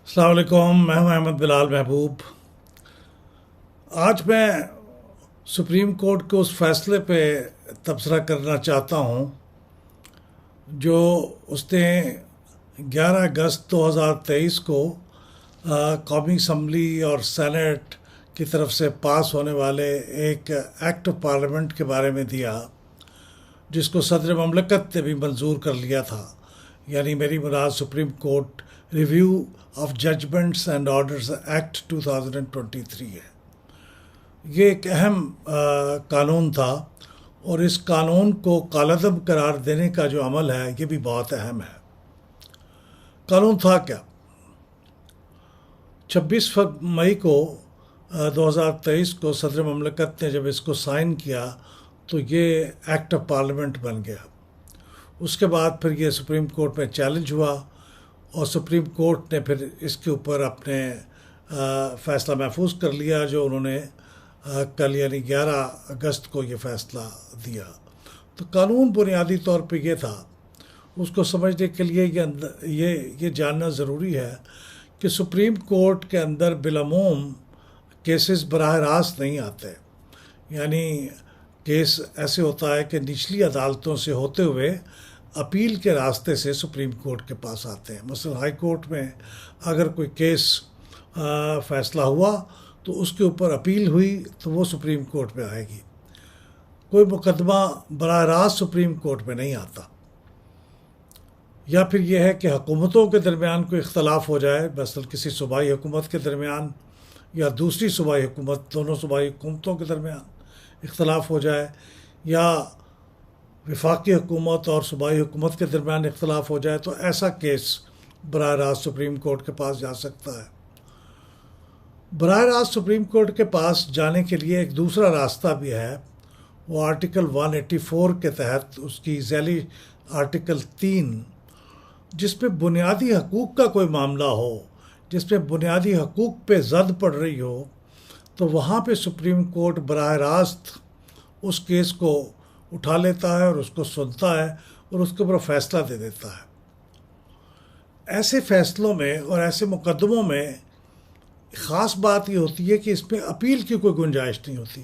السلام علیکم، میں ہوں احمد بلال محبوب۔ آج میں سپریم کورٹ کے اس فیصلے پہ تبصرہ کرنا چاہتا ہوں جو اس نے 11 اگست 2023 کو قومی اسمبلی اور سینٹ کی طرف سے پاس ہونے والے ایک ایکٹ آف پارلیمنٹ کے بارے میں دیا، جس کو صدر مملکت نے بھی منظور کر لیا تھا۔ یعنی میری مراد supreme court review of judgments and orders act 2023 ہے۔ یہ ایک اہم قانون تھا، اور اس قانون کو کالعدم قرار دینے کا جو عمل ہے یہ بھی بہت اہم ہے۔ قانون تھا کیا؟ 26 مئی کو 2023 کو صدر مملکت نے جب اس کو سائن کیا تو یہ ایکٹ آف پارلیمنٹ بن گیا۔ اس کے بعد پھر یہ سپریم کورٹ میں چیلنج ہوا، اور سپریم کورٹ نے پھر اس کے اوپر اپنے فیصلہ محفوظ کر لیا، جو انہوں نے کل یعنی 11 اگست کو یہ فیصلہ دیا۔ تو قانون بنیادی طور پہ یہ تھا، اس کو سمجھنے کے لیے یہ جاننا ضروری ہے کہ سپریم کورٹ کے اندر بالعموم کیسز براہ راست نہیں آتے۔ یعنی کیس ایسے ہوتا ہے کہ نچلی عدالتوں سے ہوتے ہوئے اپیل کے راستے سے سپریم کورٹ کے پاس آتے ہیں۔ مثلا ہائی کورٹ میں اگر کوئی کیس فیصلہ ہوا تو اس کے اوپر اپیل ہوئی تو وہ سپریم کورٹ میں آئے گی۔ کوئی مقدمہ براہ راست سپریم کورٹ میں نہیں آتا۔ یا پھر یہ ہے کہ حکومتوں کے درمیان کوئی اختلاف ہو جائے، مثلا کسی صوبائی حکومت کے درمیان یا دوسری صوبائی حکومت، دونوں صوبائی حکومتوں کے درمیان اختلاف ہو جائے، یا وفاقی حکومت اور صوبائی حکومت کے درمیان اختلاف ہو جائے، تو ایسا کیس براہ راست سپریم کورٹ کے پاس جا سکتا ہے۔ براہ راست سپریم کورٹ کے پاس جانے کے لیے ایک دوسرا راستہ بھی ہے، وہ آرٹیکل 184 کے تحت اس کی ذیلی آرٹیکل 3، جس پہ بنیادی حقوق کا کوئی معاملہ ہو، جس پہ بنیادی حقوق پہ زد پڑ رہی ہو، تو وہاں پہ سپریم کورٹ براہ راست اس کیس کو اٹھا لیتا ہے اور اس کو سنتا ہے اور اس کے اوپر فیصلہ دے دیتا ہے۔ ایسے فیصلوں میں اور ایسے مقدموں میں خاص بات یہ ہوتی ہے کہ اس پہ اپیل کی کوئی گنجائش نہیں ہوتی۔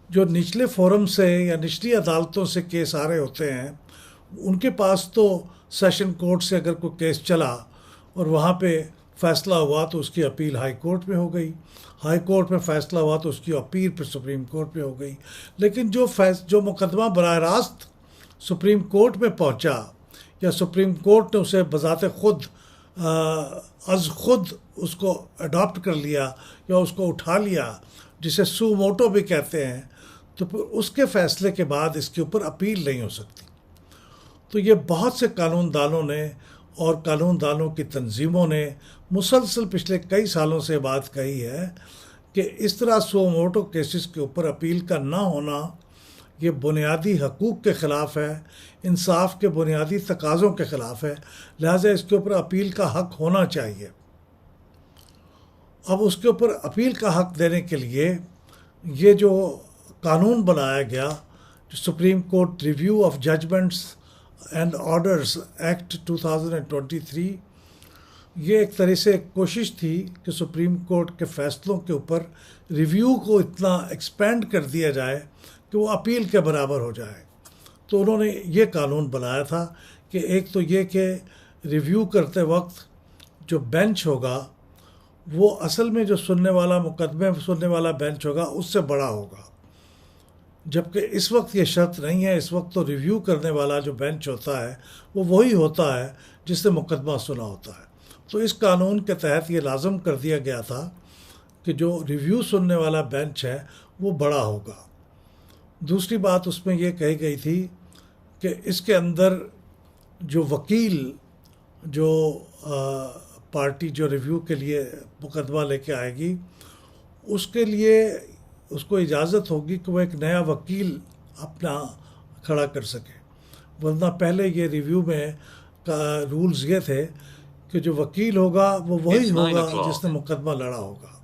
جو نچلے فورم سے یا نچلی عدالتوں سے کیس آ رہے ہوتے ہیں، ان کے پاس تو سیشن کورٹ سے اگر کوئی کیس چلا اور وہاں پہ فیصلہ ہوا تو اس کی اپیل ہائی کورٹ میں ہو گئی، ہائی کورٹ میں فیصلہ ہوا تو اس کی اپیل پھر سپریم کورٹ میں ہو گئی۔ لیکن جو مقدمہ براہ راست سپریم کورٹ میں پہنچا، یا سپریم کورٹ نے اسے بذات خود از خود اس کو اڈاپٹ کر لیا یا اس کو اٹھا لیا، جسے سو موٹو بھی کہتے ہیں، تو پھر اس کے فیصلے کے بعد اس کے اوپر اپیل نہیں ہو سکتی۔ تو یہ بہت سے قانون دانوں نے اور قانون دانوں کی تنظیموں نے مسلسل پچھلے کئی سالوں سے بات کہی ہے کہ اس طرح سو موٹو کیسز کے اوپر اپیل کا نہ ہونا یہ بنیادی حقوق کے خلاف ہے، انصاف کے بنیادی تقاضوں کے خلاف ہے، لہٰذا اس کے اوپر اپیل کا حق ہونا چاہیے۔ اب اس کے اوپر اپیل کا حق دینے کے لیے یہ جو قانون بنایا گیا، جو supreme court review of judgments and orders act 2023، یہ ایک طرح سے ایک کوشش تھی کہ سپریم کورٹ کے فیصلوں کے اوپر ریویو کو اتنا ایکسپینڈ کر دیا جائے کہ وہ اپیل کے برابر ہو جائے۔ تو انہوں نے یہ قانون بنایا تھا کہ ایک تو یہ کہ ریویو کرتے وقت جو بینچ ہوگا وہ اصل میں جو سننے والا مقدمے سننے والا بینچ ہوگا اس سے بڑا ہوگا، جبکہ اس وقت یہ شرط نہیں ہے۔ اس وقت تو ریویو کرنے والا جو بینچ ہوتا ہے وہ وہی ہوتا ہے جس نے مقدمہ سنا ہوتا ہے۔ تو اس قانون کے تحت یہ لازم کر دیا گیا تھا کہ جو ریویو سننے والا بینچ ہے وہ بڑا ہوگا۔ دوسری بات اس میں یہ کہی گئی تھی کہ اس کے اندر جو وکیل جو پارٹی جو ریویو کے لیے مقدمہ لے کے آئے گی، اس کے لیے اس کو اجازت ہوگی کہ وہ ایک نیا وکیل اپنا کھڑا کر سکے، ورنہ پہلے یہ ریویو میں رولز یہ تھے کہ جو وکیل ہوگا وہ وہی ہوگا جس نے مقدمہ لڑا ہوگا۔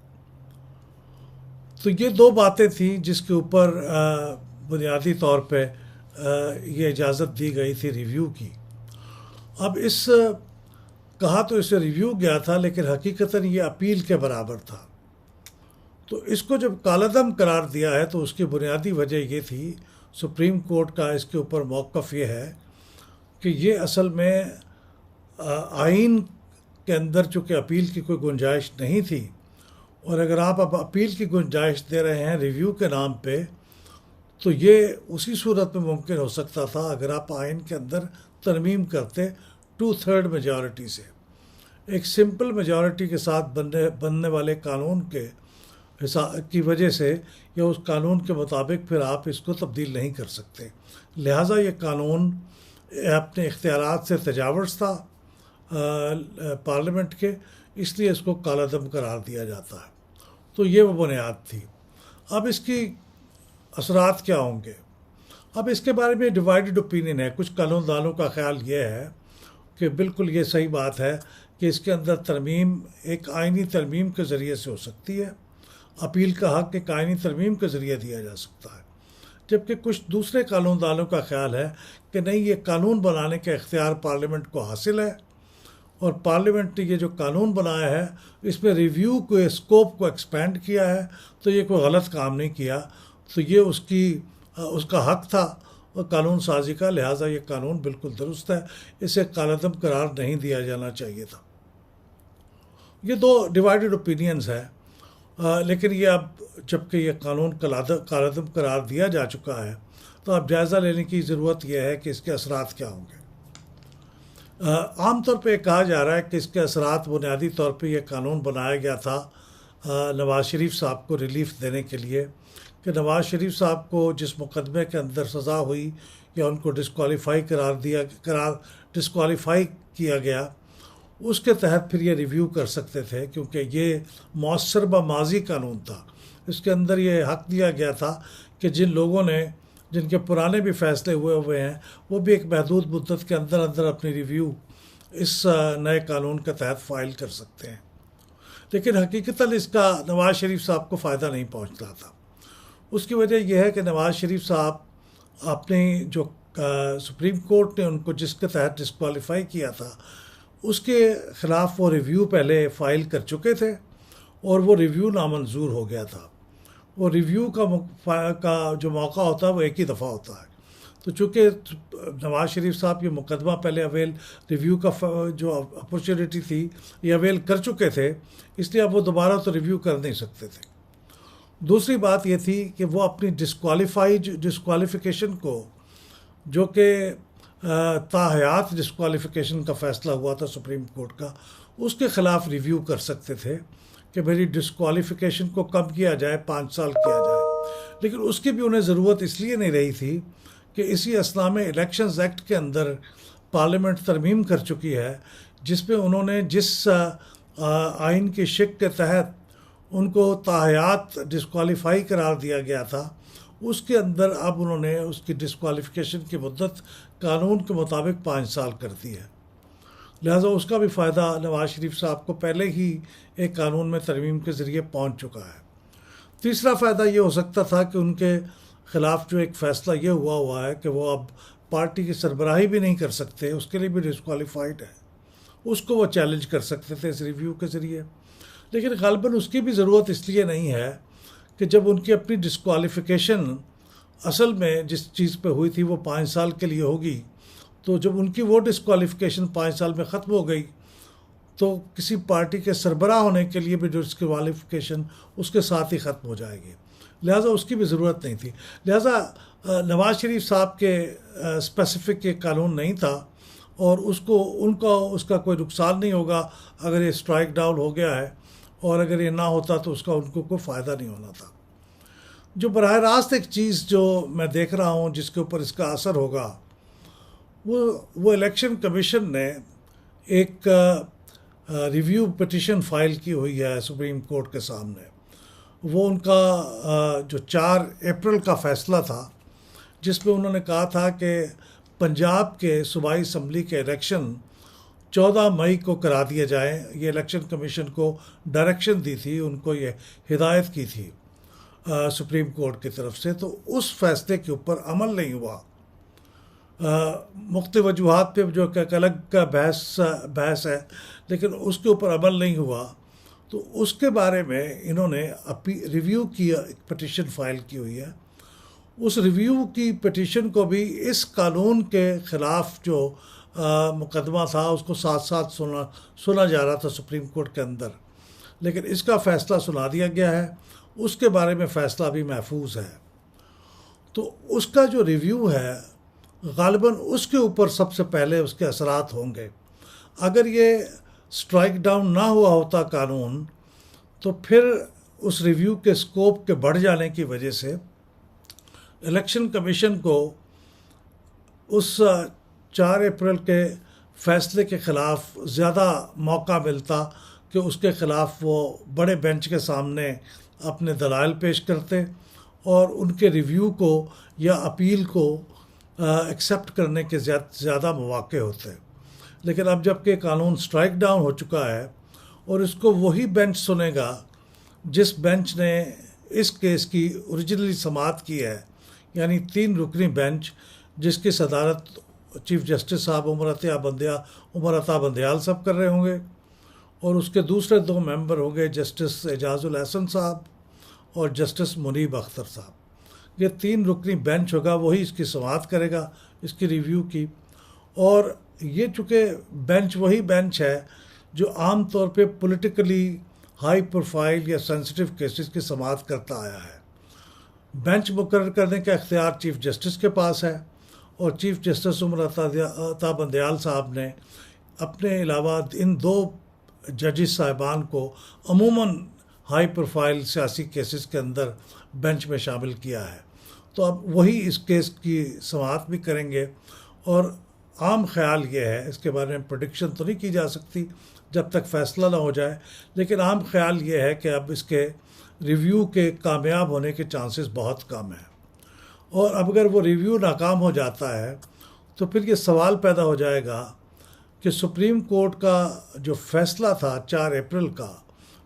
تو یہ دو باتیں تھیں جس کے اوپر بنیادی طور پہ یہ اجازت دی گئی تھی ریویو کی۔ اب اس کہا تو اسے ریویو گیا تھا، لیکن حقیقتاً یہ اپیل کے برابر تھا۔ تو اس کو جب کالعدم قرار دیا ہے تو اس کی بنیادی وجہ یہ تھی، سپریم کورٹ کا اس کے اوپر موقف یہ ہے کہ یہ اصل میں آئین کے اندر چونکہ اپیل کی کوئی گنجائش نہیں تھی، اور اگر آپ اب اپیل کی گنجائش دے رہے ہیں ریویو کے نام پہ، تو یہ اسی صورت میں ممکن ہو سکتا تھا اگر آپ آئین کے اندر ترمیم کرتے 2/3 میجارٹی سے۔ ایک سمپل میجارٹی کے ساتھ بننے والے قانون کی وجہ سے یا اس قانون کے مطابق پھر آپ اس کو تبدیل نہیں کر سکتے، لہٰذا یہ قانون اپنے اختیارات سے تجاوز تھا پارلیمنٹ کے، اس لیے اس کو کالعدم قرار دیا جاتا ہے۔ تو یہ وہ بنیاد تھی۔ اب اس کی اثرات کیا ہوں گے؟ اب اس کے بارے میں ڈیوائیڈڈ اوپینین ہے۔ کچھ قانون دانوں کا خیال یہ ہے کہ بالکل یہ صحیح بات ہے کہ اس کے اندر ترمیم ایک آئینی ترمیم کے ذریعے سے ہو سکتی ہے، اپیل کا حق ایک آئینی ترمیم کے ذریعے دیا جا سکتا ہے، جبکہ کچھ دوسرے قانون دانوں کا خیال ہے کہ نہیں، یہ قانون بنانے کا اختیار پارلیمنٹ کو حاصل ہے، اور پارلیمنٹ نے یہ جو قانون بنایا ہے اس میں ریویو کو اسکوپ کو ایکسپینڈ کیا ہے، تو یہ کوئی غلط کام نہیں کیا، تو یہ اس کا حق تھا اور قانون سازی کا، لہٰذا یہ قانون بالکل درست ہے، اسے کالعدم قرار نہیں دیا جانا چاہیے تھا۔ یہ دو ڈیوائیڈڈ اوپینینز ہیں، لیکن یہ اب جب کہ یہ قانون کالعدم قرار دیا جا چکا ہے تو اب جائزہ لینے کی ضرورت یہ ہے کہ اس کے اثرات کیا ہوں گے۔ عام طور پہ یہ کہا جا رہا ہے کہ اس کے اثرات بنیادی طور پہ یہ قانون بنایا گیا تھا نواز شریف صاحب کو ریلیف دینے کے لیے، کہ نواز شریف صاحب کو جس مقدمے کے اندر سزا ہوئی یا ان کو ڈسکوالیفائی کیا گیا، اس کے تحت پھر یہ ریویو کر سکتے تھے، کیونکہ یہ مؤثر بماضی قانون تھا۔ اس کے اندر یہ حق دیا گیا تھا کہ جن کے پرانے بھی فیصلے ہوئے ہیں وہ بھی ایک محدود مدت کے اندر اپنی ریویو اس نئے قانون کے تحت فائل کر سکتے ہیں، لیکن حقیقتاً اس کا نواز شریف صاحب کو فائدہ نہیں پہنچتا تھا۔ اس کی وجہ یہ ہے کہ نواز شریف صاحب اپنی جو سپریم کورٹ نے ان کو جس کے تحت ڈسکوالیفائی کیا تھا اس کے خلاف وہ ریویو پہلے فائل کر چکے تھے، اور وہ ریویو نامنظور ہو گیا تھا۔ وہ ریویو کا جو موقع ہوتا ہے وہ ایک ہی دفعہ ہوتا ہے، تو چونکہ نواز شریف صاحب یہ مقدمہ پہلے ریویو کا جو اپرچونیٹی تھی یہ اویل کر چکے تھے، اس لیے اب وہ دوبارہ تو ریویو کر نہیں سکتے تھے۔ دوسری بات یہ تھی کہ وہ اپنی ڈسکوالیفیکیشن کو، جو کہ تاحیات ڈسکوالیفیکیشن کا فیصلہ ہوا تھا سپریم کورٹ کا، اس کے خلاف ریویو کر سکتے تھے کہ میری ڈسکوالیفیکیشن کو کم کیا جائے، 5 سال کیا جائے، لیکن اس کی بھی انہیں ضرورت اس لیے نہیں رہی تھی کہ اسی اثناء میں الیکشنز ایکٹ کے اندر پارلیمنٹ ترمیم کر چکی ہے، جس پہ انہوں نے جس آئین کی شق کے تحت ان کو تاحیات ڈسکوالیفائی قرار دیا گیا تھا، اس کے اندر اب انہوں نے اس کی ڈسکوالیفیکیشن کی مدت قانون کے مطابق 5 سال کر دی ہے، لہٰذا اس کا بھی فائدہ نواز شریف صاحب کو پہلے ہی ایک قانون میں ترمیم کے ذریعے پہنچ چکا ہے۔ تیسرا فائدہ یہ ہو سکتا تھا کہ ان کے خلاف جو ایک فیصلہ یہ ہوا ہے کہ وہ اب پارٹی کی سربراہی بھی نہیں کر سکتے، اس کے لیے بھی ڈسکوالیفائڈ ہے، اس کو وہ چیلنج کر سکتے تھے اس ریویو کے ذریعے، لیکن غالباً اس کی بھی ضرورت اس لیے نہیں ہے کہ جب ان کی اپنی ڈسکوالیفیکیشن اصل میں جس چیز پہ ہوئی تھی وہ 5 سال کے لیے ہوگی، تو جب ان کی وہ ڈسکوالیفیکیشن 5 سال میں ختم ہو گئی تو کسی پارٹی کے سربراہ ہونے کے لیے بھی ڈسکوالیفیکیشن اس کے ساتھ ہی ختم ہو جائے گی، لہٰذا اس کی بھی ضرورت نہیں تھی۔ لہٰذا نواز شریف صاحب کے اسپیسیفک یہ قانون نہیں تھا، اور اس کا کوئی نقصان نہیں ہوگا اگر یہ اسٹرائک ڈاؤن ہو گیا ہے، اور اگر یہ نہ ہوتا تو اس کا ان کو کوئی فائدہ نہیں ہونا تھا۔ جو براہ راست ایک چیز جو میں دیکھ رہا ہوں جس کے اوپر اس کا اثر ہوگا، وہ الیکشن کمیشن نے ایک ریویو پٹیشن فائل کی ہوئی ہے سپریم کورٹ کے سامنے۔ وہ ان کا جو 4 اپریل کا فیصلہ تھا، جس میں انہوں نے کہا تھا کہ پنجاب کے صوبائی اسمبلی کے الیکشن 14 مئی کو کرا دیے جائیں۔ یہ الیکشن کمیشن کو ڈائریکشن دی تھی، ان کو یہ ہدایت کی تھی سپریم کورٹ کی طرف سے، تو اس فیصلے کے اوپر عمل نہیں ہوا۔ مختلف وجوہات پہ جو کہ ایک الگ کا بحث ہے، لیکن اس کے اوپر عمل نہیں ہوا، تو اس کے بارے میں انہوں نے ریویو کی پٹیشن فائل کی ہوئی ہے۔ اس ریویو کی پٹیشن کو بھی اس قانون کے خلاف جو مقدمہ تھا اس کو ساتھ ساتھ سنا جا رہا تھا سپریم کورٹ کے اندر، لیکن اس کا فیصلہ سنا دیا گیا ہے، اس کے بارے میں فیصلہ بھی محفوظ ہے۔ تو اس کا جو ریویو ہے غالباً اس کے اوپر سب سے پہلے اس کے اثرات ہوں گے۔ اگر یہ سٹرائک ڈاؤن نہ ہوا ہوتا قانون، تو پھر اس ریویو کے سکوپ کے بڑھ جانے کی وجہ سے الیکشن کمیشن کو اس 4 اپریل کے فیصلے کے خلاف زیادہ موقع ملتا کہ اس کے خلاف وہ بڑے بینچ کے سامنے اپنے دلائل پیش کرتے اور ان کے ریویو کو یا اپیل کو ایکسیپٹ کرنے کے زیادہ مواقع ہوتے۔ لیکن اب جب کہ قانون سٹرائک ڈاؤن ہو چکا ہے اور اس کو وہی بینچ سنے گا جس بینچ نے اس کیس کی اوریجنلی سماعت کی ہے، یعنی 3 رکنی بینچ جس کی صدارت چیف جسٹس صاحب عمر عطا بندیال صاحب کر رہے ہوں گے، اور اس کے دوسرے 2 ممبر ہوں گے جسٹس اعجاز الحسن صاحب اور جسٹس منیب اختر صاحب۔ یہ 3 رکنی بینچ ہوگا، وہی اس کی سماعت کرے گا اس کی ریویو کی۔ اور یہ چونکہ بینچ وہی بینچ ہے جو عام طور پہ پولیٹیکلی ہائی پروفائل یا سینسٹیو کیسز کی سماعت کرتا آیا ہے۔ بینچ مقرر کرنے کا اختیار چیف جسٹس کے پاس ہے، اور چیف جسٹس عمر عطا بندیال صاحب نے اپنے علاوہ ان 2 ججز صاحبان کو عموماً ہائی پروفائل سیاسی کیسز کے اندر بینچ میں شامل کیا ہے۔ تو اب وہی اس کیس کی سماعت بھی کریں گے، اور عام خیال یہ ہے، اس کے بارے میں پریڈکشن تو نہیں کی جا سکتی جب تک فیصلہ نہ ہو جائے، لیکن عام خیال یہ ہے کہ اب اس کے ریویو کے کامیاب ہونے کے چانسز بہت کم ہیں۔ اور اب اگر وہ ریویو ناکام ہو جاتا ہے تو پھر یہ سوال پیدا ہو جائے گا کہ سپریم کورٹ کا جو فیصلہ تھا 4 اپریل کا،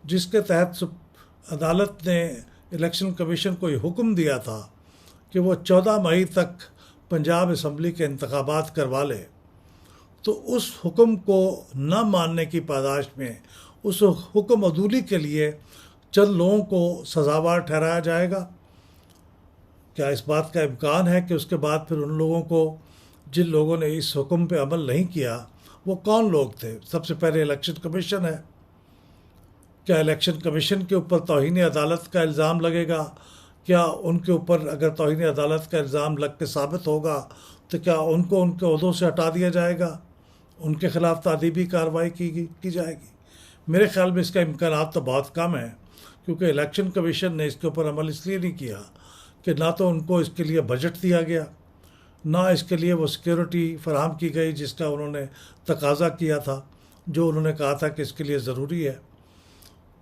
جس کے تحت عدالت نے الیکشن کمیشن کو یہ حکم دیا تھا کہ وہ 14 مئی تک پنجاب اسمبلی کے انتخابات کروا لے، تو اس حکم کو نہ ماننے کی پاداش میں اس حکم عدولی کے لیے چند لوگوں کو سزاوار ٹھہرایا جائے گا۔ کیا اس بات کا امکان ہے کہ اس کے بعد پھر ان لوگوں کو، جن لوگوں نے اس حکم پہ عمل نہیں کیا، وہ کون لوگ تھے؟ سب سے پہلے الیکشن کمیشن ہے۔ کیا الیکشن کمیشن کے اوپر توہین عدالت کا الزام لگے گا؟ کیا ان کے اوپر اگر توہین عدالت کا الزام لگ کے ثابت ہوگا تو کیا ان کو ان کے عہدوں سے ہٹا دیا جائے گا؟ ان کے خلاف تعدیبی کارروائی کی جائے گی؟ میرے خیال میں اس کا امکانات تو بہت کم ہیں، کیونکہ الیکشن کمیشن نے اس کے اوپر عمل اس لیے نہیں کیا کہ نہ تو ان کو اس کے لیے بجٹ دیا گیا، نہ اس کے لیے وہ سیکیورٹی فراہم کی گئی جس کا انہوں نے تقاضا کیا تھا، جو انہوں نے کہا تھا کہ اس کے لیے ضروری ہے۔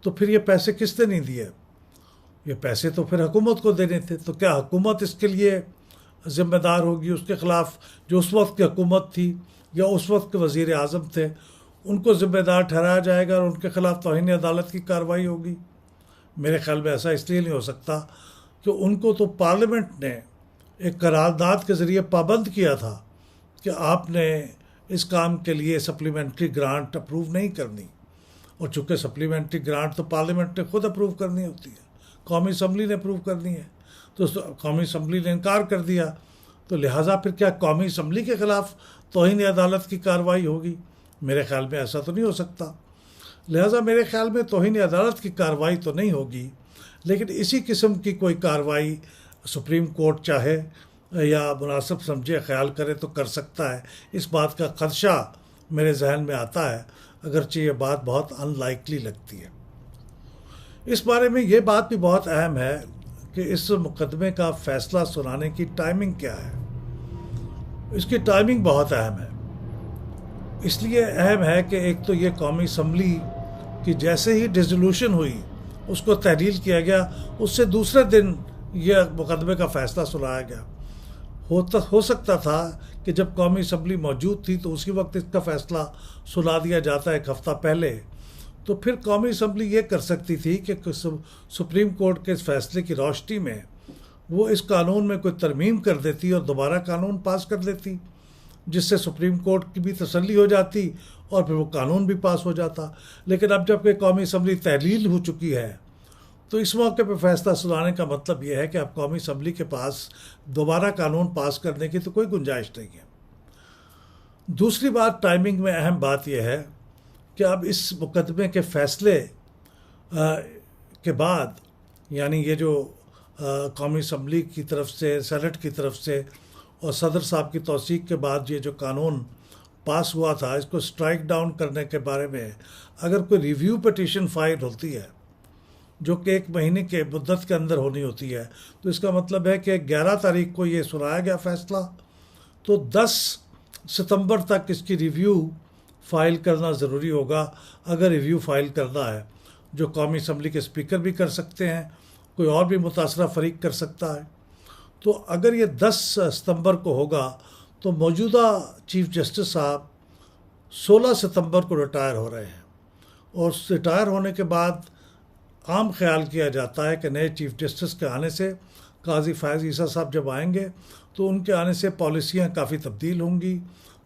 تو پھر یہ پیسے کس نے نہیں دیے؟ یہ پیسے تو پھر حکومت کو دینے تھے۔ تو کیا حکومت اس کے لیے ذمہ دار ہوگی؟ اس کے خلاف جو اس وقت کی حکومت تھی یا اس وقت کے وزیر اعظم تھے، ان کو ذمہ دار ٹھہرایا جائے گا اور ان کے خلاف توہین عدالت کی کارروائی ہوگی؟ میرے خیال میں ایسا اس لیے نہیں ہو سکتا کہ ان کو تو پارلیمنٹ نے ایک قرارداد کے ذریعے پابند کیا تھا کہ آپ نے اس کام کے لیے سپلیمنٹری گرانٹ اپروو نہیں کرنی، اور چونکہ سپلیمنٹری گرانٹ تو پارلیمنٹ نے خود اپروو کرنی ہوتی ہے، قومی اسمبلی نے اپروو کرنی ہے، تو قومی اسمبلی نے انکار کر دیا، تو لہٰذا پھر کیا قومی اسمبلی کے خلاف توہین عدالت کی کارروائی ہوگی؟ میرے خیال میں ایسا تو نہیں ہو سکتا۔ لہٰذا میرے خیال میں توہین عدالت کی کارروائی تو نہیں ہوگی، لیکن اسی قسم کی کوئی کارروائی سپریم کورٹ چاہے یا مناسب سمجھے خیال کرے تو کر سکتا ہے۔ اس بات کا خدشہ میرے ذہن میں آتا ہے، اگرچہ یہ بات بہت ان لائکلی لگتی ہے۔ اس بارے میں یہ بات بھی بہت اہم ہے کہ اس مقدمے کا فیصلہ سنانے کی ٹائمنگ کیا ہے۔ اس کی ٹائمنگ بہت اہم ہے، اس لیے اہم ہے کہ ایک تو یہ قومی اسمبلی کی جیسے ہی ڈیزولوشن ہوئی، اس کو تحلیل کیا گیا، اس سے دوسرے دن یہ مقدمے کا فیصلہ سنایا گیا۔ ہو سکتا تھا کہ جب قومی اسمبلی موجود تھی تو اسی وقت اس کا فیصلہ سنا دیا جاتا ایک ہفتہ پہلے، تو پھر قومی اسمبلی یہ کر سکتی تھی کہ سپریم کورٹ کے اس فیصلے کی روشنی میں وہ اس قانون میں کوئی ترمیم کر دیتی اور دوبارہ قانون پاس کر دیتی، جس سے سپریم کورٹ کی بھی تسلی ہو جاتی اور پھر وہ قانون بھی پاس ہو جاتا. لیکن اب جب کہ قومی اسمبلی تحلیل ہو چکی ہے تو اس موقع پہ فیصلہ سنانے کا مطلب یہ ہے کہ اب قومی اسمبلی کے پاس دوبارہ قانون پاس کرنے کی تو کوئی گنجائش نہیں ہے. دوسری بات ٹائمنگ میں اہم بات یہ ہے کہ اب اس مقدمے کے فیصلے کے بعد، یعنی یہ جو قومی اسمبلی کی طرف سے، سینٹ کی طرف سے اور صدر صاحب کی توثیق کے بعد یہ جو قانون پاس ہوا تھا، اس کو سٹرائک ڈاؤن کرنے کے بارے میں اگر کوئی ریویو پٹیشن فائل ہوتی ہے جو کہ 1 مہینے کے مدت کے اندر ہونی ہوتی ہے، تو اس کا مطلب ہے کہ 11 تاریخ کو یہ سنایا گیا فیصلہ، تو 10 ستمبر تک اس کی ریویو فائل کرنا ضروری ہوگا. اگر ریویو فائل کرنا ہے جو قومی اسمبلی کے اسپیکر بھی کر سکتے ہیں، کوئی اور بھی متاثرہ فریق کر سکتا ہے. تو اگر یہ 10 ستمبر کو ہوگا تو موجودہ چیف جسٹس صاحب 16 ستمبر کو ریٹائر ہو رہے ہیں، اور ریٹائر ہونے کے بعد عام خیال کیا جاتا ہے کہ نئے چیف جسٹس کے آنے سے، قاضی فائز عیسیٰ صاحب جب آئیں گے تو ان کے آنے سے پالیسیاں کافی تبدیل ہوں گی،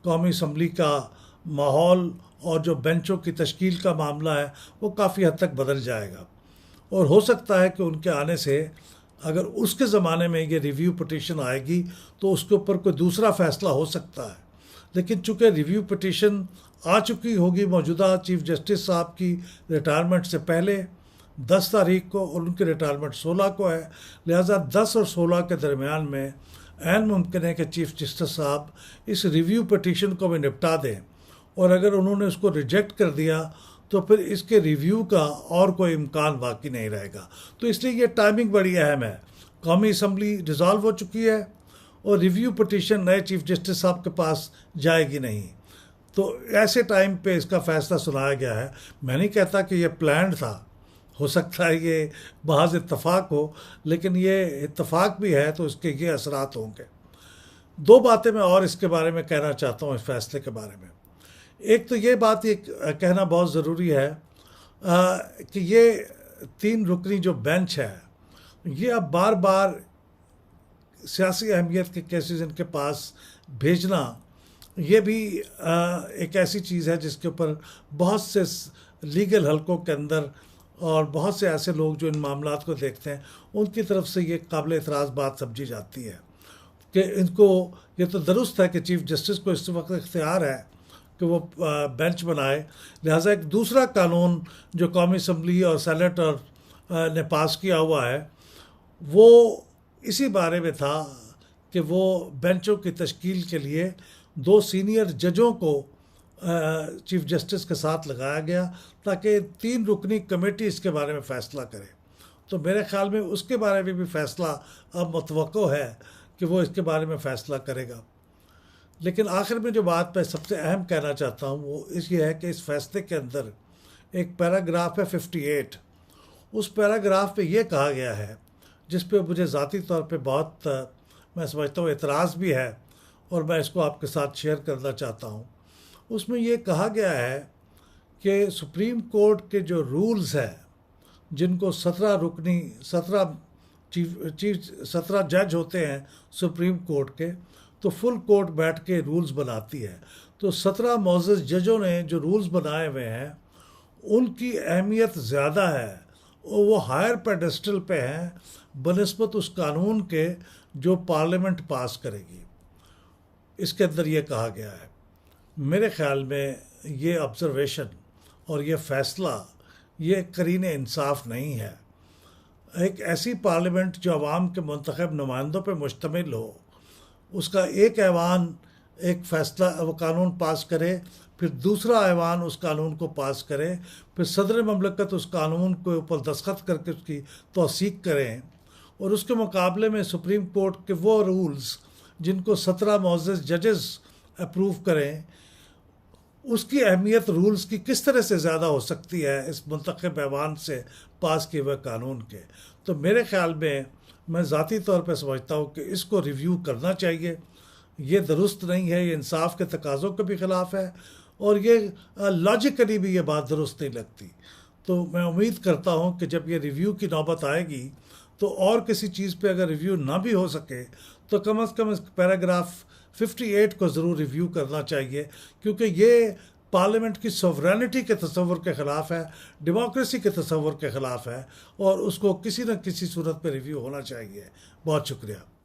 قومی اسمبلی کا ماحول اور جو بینچوں کی تشکیل کا معاملہ ہے وہ کافی حد تک بدل جائے گا. اور ہو سکتا ہے کہ ان کے آنے سے اگر اس کے زمانے میں یہ ریویو پٹیشن آئے گی تو اس کے اوپر کوئی دوسرا فیصلہ ہو سکتا ہے. لیکن چونکہ ریویو پٹیشن آ چکی ہوگی موجودہ چیف جسٹس صاحب کی ریٹائرمنٹ سے پہلے 10 تاریخ کو، اور ان کی ریٹائرمنٹ 16 کو ہے، لہٰذا 10 اور 16 کے درمیان میں عین ممکن ہے کہ چیف جسٹس صاحب اس ریویو پٹیشن کو بھی نپٹا دیں. اور اگر انہوں نے اس کو ریجیکٹ کر دیا تو پھر اس کے ریویو کا اور کوئی امکان باقی نہیں رہے گا. تو اس لیے یہ ٹائمنگ بڑی اہم ہے. قومی اسمبلی ڈیزالو ہو چکی ہے اور ریویو پٹیشن نئے چیف جسٹس صاحب کے پاس جائے گی نہیں، تو ایسے ٹائم پہ اس کا فیصلہ سنایا گیا ہے. میں نہیں کہتا کہ یہ پلانڈ تھا، ہو سکتا ہے یہ محض اتفاق ہو، لیکن یہ اتفاق بھی ہے تو اس کے یہ اثرات ہوں گے. 2 باتیں میں اور اس کے بارے میں کہنا چاہتا ہوں، اس فیصلے کے بارے میں. ایک تو یہ بات یہ کہنا بہت ضروری ہے کہ یہ 3 رکنی جو بینچ ہے یہ اب بار بار سیاسی اہمیت کے کیسز ان کے پاس بھیجنا، یہ بھی ایک ایسی چیز ہے جس کے اوپر بہت سے لیگل حلقوں کے اندر اور بہت سے ایسے لوگ جو ان معاملات کو دیکھتے ہیں ان کی طرف سے یہ قابل اعتراض بات سمجھی جاتی ہے کہ ان کو یہ تو درست ہے کہ چیف جسٹس کو اس وقت اختیار ہے کہ وہ بینچ بنائے، لہٰذا ایک دوسرا قانون جو قومی اسمبلی اور سینٹ نے پاس کیا ہوا ہے وہ اسی بارے میں تھا کہ وہ بینچوں کی تشکیل کے لیے 2 سینئر ججوں کو چیف جسٹس کے ساتھ لگایا گیا تاکہ 3 رکنی کمیٹی اس کے بارے میں فیصلہ کرے. تو میرے خیال میں اس کے بارے میں بھی فیصلہ اب متوقع ہے کہ وہ اس کے بارے میں فیصلہ کرے گا. لیکن آخر میں جو بات میں سب سے اہم کہنا چاہتا ہوں وہ یہ ہے کہ اس فیصلے کے اندر ایک پیراگراف ہے 58. اس پیراگراف پہ یہ کہا گیا ہے جس پہ مجھے ذاتی طور پہ بہت میں سمجھتا ہوں اعتراض بھی ہے اور میں اس کو آپ کے ساتھ شیئر کرنا چاہتا ہوں. اس میں یہ کہا گیا ہے کہ سپریم کورٹ کے جو رولز ہیں جن کو 17 جج ہوتے ہیں سپریم کورٹ کے، تو فل کورٹ بیٹھ کے رولز بناتی ہے. تو 17 معزز ججوں نے جو رولز بنائے ہوئے ہیں ان کی اہمیت زیادہ ہے، وہ ہائر پیڈسٹل پہ ہیں بنسبت اس قانون کے جو پارلیمنٹ پاس کرے گی. اس کے اندر یہ کہا گیا ہے. میرے خیال میں یہ آبزرویشن اور یہ فیصلہ یہ قرین انصاف نہیں ہے. ایک ایسی پارلیمنٹ جو عوام کے منتخب نمائندوں پہ مشتمل ہو، اس کا ایک ایوان ایک فیصلہ وہ قانون پاس کرے، پھر دوسرا ایوان اس قانون کو پاس کرے، پھر صدر مملکت اس قانون کے اوپر دستخط کر کے اس کی توثیق کریں، اور اس کے مقابلے میں سپریم کورٹ کے وہ رولز جن کو 17 معزز ججز اپروو کریں، اس کی اہمیت رولز کی کس طرح سے زیادہ ہو سکتی ہے اس منتخب ایوان سے پاس کیے ہوئے قانون کے. تو میرے خیال میں ذاتی طور پہ سمجھتا ہوں کہ اس کو ریویو کرنا چاہیے. یہ درست نہیں ہے، یہ انصاف کے تقاضوں کے بھی خلاف ہے، اور یہ لاجیکلی بھی یہ بات درست نہیں لگتی. تو میں امید کرتا ہوں کہ جب یہ ریویو کی نوبت آئے گی تو اور کسی چیز پہ اگر ریویو نہ بھی ہو سکے تو کم از کم اس پیراگراف 58 کو ضرور ریویو کرنا چاہیے، کیونکہ یہ پارلیمنٹ کی سوورینٹی کے تصور کے خلاف ہے، ڈیموکریسی کے تصور کے خلاف ہے، اور اس کو کسی نہ کسی صورت پہ ریویو ہونا چاہیے۔ بہت شکریہ۔